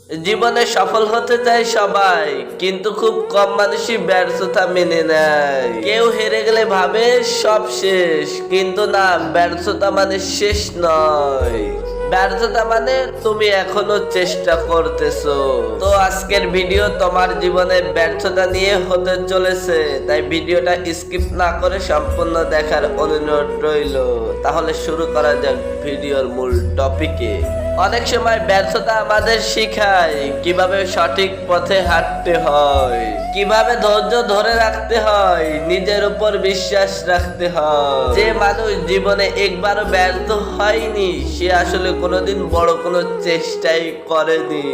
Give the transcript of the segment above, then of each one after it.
জীবনে সফল হতে চায় সবাই, কিন্তু খুব কম মানুষই ব্যর্থতা মেনে নেয়। কেউ হেরে গেলে ভাবে সব শেষ, কিন্তু না, ব্যর্থতা মানে শেষ নয়। ব্যর্থতা মানে তুমি এখনো চেষ্টা করতেছো। তো আজকের ভিডিও তোমার জীবনে ব্যর্থতা নিয়ে হতে চলেছে, তাই ভিডিওটা স্কিপ না করে সম্পূর্ণ দেখার অনুরোধ রইল। তাহলে শুরু করা যাক ভিডিওর মূল টপিকে। অনেক সময় ব্যর্থতা আমাদের শেখায় কিভাবে সঠিক পথে হাঁটতে হয়, কিভাবে ধৈর্য ধরে রাখতে হয়, নিজের উপর বিশ্বাস রাখতে হয়। যে মানুষ জীবনে একবারও ব্যর্থ হয়নি সে আসলে কোনোদিন বড় কোনো চেষ্টাই করেনি।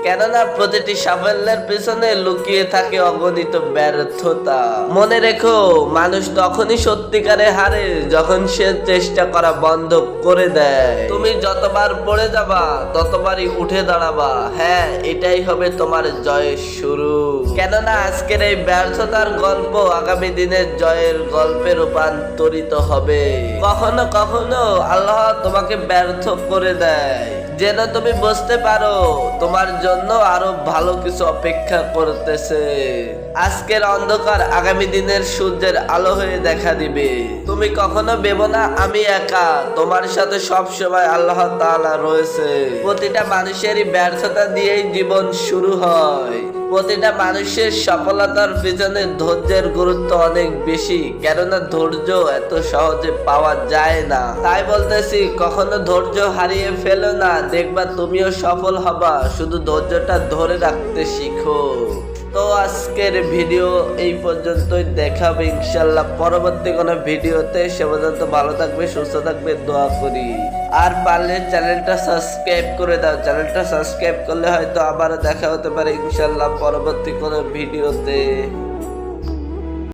কেননা প্রতিটি সাফল্যের পিছনে লুকিয়ে থাকে অগণিত ব্যর্থতা। মনে রেখো, মানুষ তখনই সত্যিকারে হারে যখন সে চেষ্টা করা বন্ধ করে দেয়। তুমি যতবার পড়ে যাবা ততবারই উঠে দাঁড়াবা। হ্যাঁ, এটাই হবে তোমার জয়ের শুরু। কেননা আজকের এই ব্যর্থতার গল্প আগামী দিনের জয়ের গল্পে রূপান্তরিত হবে। কখনো কখনো আল্লাহ তোমাকে ব্যর্থ করে দেয় যেন তুমি বুঝতে পারো তোমার জন্য আরো ভালো কিছু অপেক্ষা করতেছে। আজকের অন্ধকার আগামী দিনের সূর্যের আলো হয়ে দেখা দিবে। তুমি কখনো ভেবো না আমি একা, তোমার সাথে সব সময় আল্লাহ তাআলা রয়েছে। প্রতিটা মানুষেরই ব্যর্থতা দিয়েই জীবন শুরু হয়। প্রতিটা মানুষের সফলতার পিছনে ধৈর্যের গুরুত্ব অনেক বেশি, কেননা ধৈর্য এত সহজে পাওয়া যায় না। তাই বলতেছি, কখনো ধৈর্য হারিয়ে ফেলো না, দেখবা তুমিও সফল হবা। শুধু ধৈর্যটা ধরে রাখতে শিখো। তো আজকের ভিডিও এই পর্যন্তই, দেখাবে ইনশাল্লাহ পরবর্তী কোনো ভিডিওতে। সে পর্যন্ত ভালো থাকবে, সুস্থ থাকবে, দোয়া করি। আর পারলে চ্যানেলটা সাবস্ক্রাইব করে দাও। চ্যানেলটা সাবস্ক্রাইব করলে হয়তো আবারও দেখা হতে পারে ইনশাল্লাহ পরবর্তী কোনো ভিডিওতে।